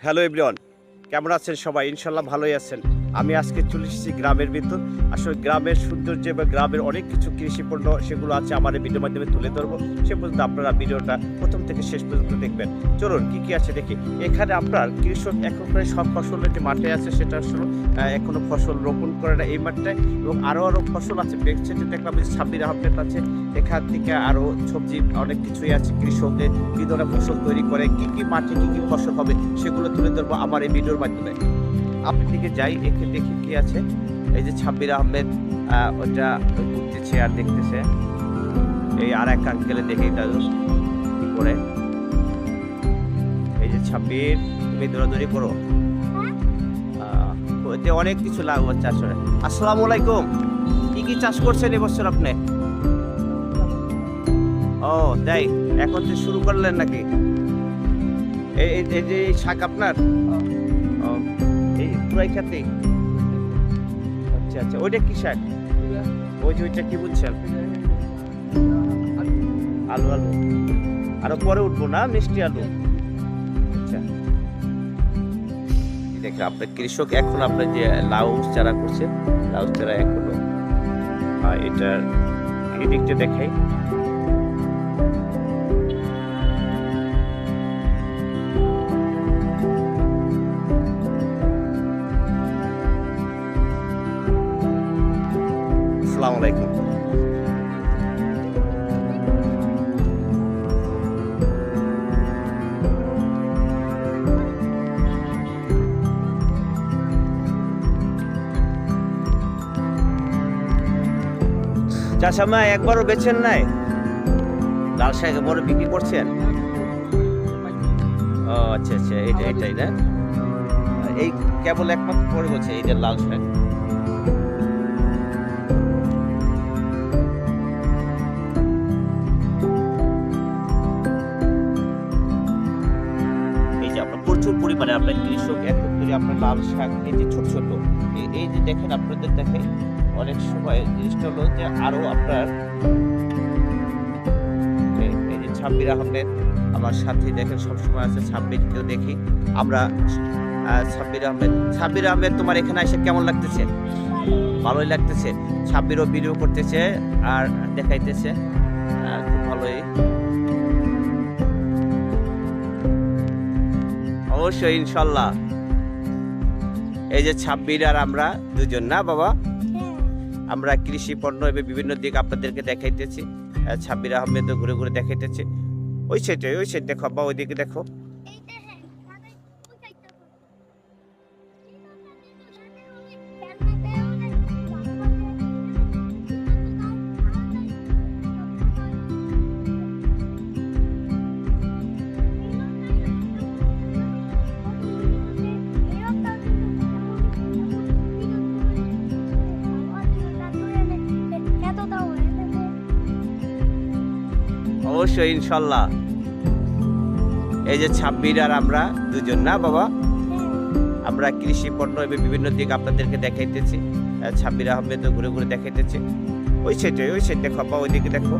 Hello everyone, কেমন আছেন সবাই? ইনশাল্লাহ ভালোই আছেন। আমি আজকে চলে এসেছি গ্রামের ভিতর। আসলে গ্রামের সৌন্দর্য বা গ্রামের অনেক কিছু কৃষি পণ্য সেগুলো আছে আমার এই ভিডিওর মাধ্যমে তুলে ধরবো। সে পর্যন্ত আপনারা ভিডিওটা প্রথম থেকে শেষ পর্যন্ত দেখবেন। চলুন কি কি আছে দেখি। এখানে আপনার কৃষক এখন প্রায় সব ফসলের যে মাঠে আছে সেটা আসলে এখনো ফসল রোপণ করে না এই মাঠটায়, এবং আরও ফসল আছে সেটা দেখলাম যে ছাব্বির আহমেদ আছে। এখান থেকে আরও সবজি অনেক কিছুই আছে। কৃষকের কী ধরনের ফসল তৈরি করে, কি কি মাঠে কি কি ফসল হবে সেগুলো তুলে ধরবো আমার এই ভিডিওর মাধ্যমে। আপনার দিকে যাই, একে দেখি কি আছে। এই যে ছাব্বির আহমেদ ওটা ঘুরতেছে আর দেখতেছে। এই আর এক আঙ্কেলে দেখে এটা কি করে। এই যে ছাব্বির, তুমি দৌড়াদৌড়ি করো। ওতে অনেক কিছু লাভ হচ্ছে আসলে। আসসালামু আলাইকুম, কি কি চাষ করছেন এবছর আপনি? ও তাই, এখন তো শুরু করলেন নাকি? এই যে শাক আপনার এই পুরাই খেতে? আচ্ছা আচ্ছা, ওইটা কি শাক? ওই যে ওইটা কি বুঝছেন? আলু। আলু আরো পরে উঠবো না, মিষ্টি আলু। আচ্ছা, দেখেন আপনার কৃষক এখন আপনার যে লাউ চারা করছে, লাউ চারা এখনো এটার এই দিকটা দেখাই। আসসালামু আলাইকুম। চাষামা একবারও বেচেন নাই? লাল শাক বড় বিক্রি করছেন? ও আচ্ছা আচ্ছা, এটাই না? এই কেবল একমাত্র পরে বলছে এই যে লাল শাক। প্রচুর পরিমাণে আপনার কৃষক এখন তৈরি আপনার লাল শাক, এই যে ছোট ছোট এই যে দেখেন, আপনাদের দেখে অনেক সময় জিনিসটা হলো যে আরো আপনার এই যে ছাব্বির আহমেদ আমার সাথে দেখেন সবসময় আছে। ছাব্বিরকেও দেখি আমরা। ছাব্বির আহমেদ তোমার এখানে এসে কেমন লাগতেছে? ভালোই লাগতেছে। ছাব্বিরও ভিডিও করতেছে আর দেখাইতেছে, খুব ভালোই। অবশ্যই ইনশাল্লাহ। এই যে ছাব্বির আর আমরা দুজন না বাবা, আমরা কৃষি পণ্য এবং বিভিন্ন দিক আপনাদেরকে দেখাইতেছি। ছাব্বির আহমেদ ঘুরে ঘুরে দেখাইতেছে। ওই সাইড দেখো বা ওইদিকে দেখো। অবশ্যই ইনশাল্লাহ। এই যে ছাব্বির আর আমরা দুজন না বাবা, আমরা কৃষি পণ্য এবং বিভিন্ন দিক আপনাদেরকে দেখাইতেছি। ছাব্বির আহমেদ ঘুরে ঘুরে দেখাইতেছি। ওই সাইড দেখো বা ওইদিকে দেখো।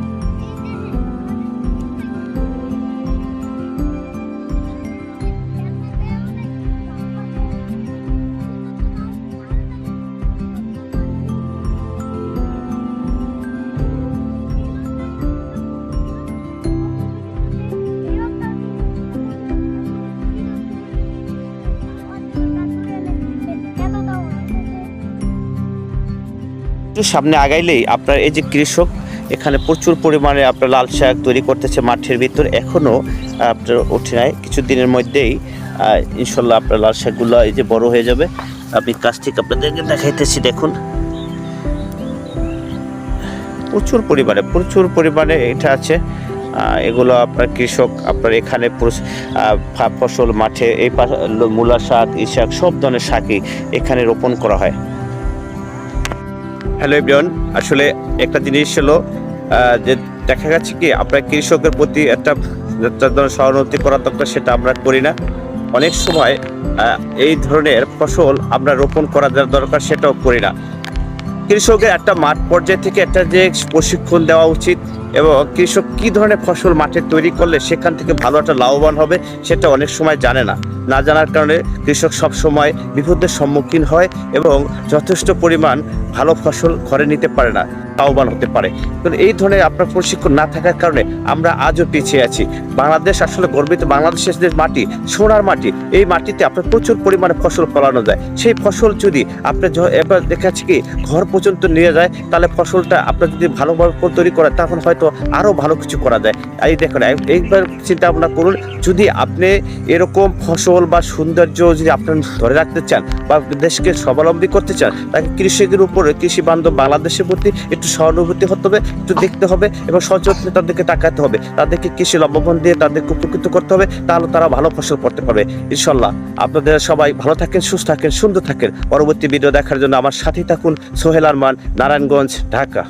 একটু সামনে আগাইলেই আপনার এই যে কৃষক এখানে প্রচুর পরিমাণে আপনার লাল শাক তৈরি করতেছে মাঠের ভিতর। এখনো আপনার ওঠে নাই, কিছুদিনের মধ্যেই ইনশাল্লাহ আপনার লাল শাকগুলো এই যে বড় হয়ে যাবে। আমি কাছ থেকে আপনাদেরকে দেখাইতেছি, দেখুন প্রচুর পরিমাণে এটা আছে। এগুলো আপনার কৃষক আপনার এখানে ফসল মাঠে এই মূলা শাক, এই শাক, সব ধরনের শাকই এখানে রোপণ করা হয়। হ্যালো এভরিওয়ান, আসলে একটা জিনিস হলো যে দেখা যাচ্ছে কি আপনার কৃষকের প্রতি একটা সহানুভূতি করা দরকার, সেটা আমরা করি না। অনেক সময় এই ধরনের ফসল আমরা রোপণ করা দরকার, সেটাও করি না। কৃষকের একটা মাঠ পর্যায় থেকে একটা যে প্রশিক্ষণ দেওয়া উচিত, এবং কৃষক কী ধরনের ফসল মাঠে তৈরি করলে সেখান থেকে ভালো একটা লাভবান হবে সেটা অনেক সময় জানে না। না জানার কারণে কৃষক সবসময় বিপদের সম্মুখীন হয় এবং যথেষ্ট পরিমাণ ভালো ফসল ঘরে নিতে পারে না, লাভবান হতে পারে। কিন্তু এই ধরনের আপনার প্রশিক্ষণ না থাকার কারণে আমরা আজও পিছিয়ে আছি। বাংলাদেশ আসলে গর্বিত, বাংলাদেশের যে মাটি সোনার মাটি, এই মাটিতে আপনার প্রচুর পরিমাণে ফসল ফলানো যায়। সেই ফসল যদি আপনি এবার দেখাচ্ছি কি ঘর পর্যন্ত নিয়ে যায়, তাহলে ফসলটা আপনার যদি ভালোভাবে তৈরি করে তখন হয়তো আরও ভালো কিছু করা যায়। এই দেখুন, এইবার চিন্তা ভাবনা করুন, যদি আপনি এরকম ফসল বা সৌন্দর্য যদি আপনার ধরে রাখতে চান বা দেশকে স্বাবলম্বী করতে চান, তাকে কৃষকের উপরে, কৃষি বান্ধব বাংলাদেশের প্রতি একটু সহানুভূতি হতে হবে, একটু দেখতে হবে এবং সযত্নে তাদেরকে তাকাতে হবে, তাদেরকে কৃষি লভ্যাংশ দিয়ে তাদেরকে উপকৃত করতে হবে, তাহলে তারা ভালো ফসল করতে পারবে ইনশাল্লাহ। আপনাদের সবাই ভালো থাকেন, সুস্থ থাকেন, সুন্দর থাকেন। পরবর্তী ভিডিও দেখার জন্য আমার সাথে থাকুন। সোহেল আরমান, নারায়ণগঞ্জ, ঢাকা।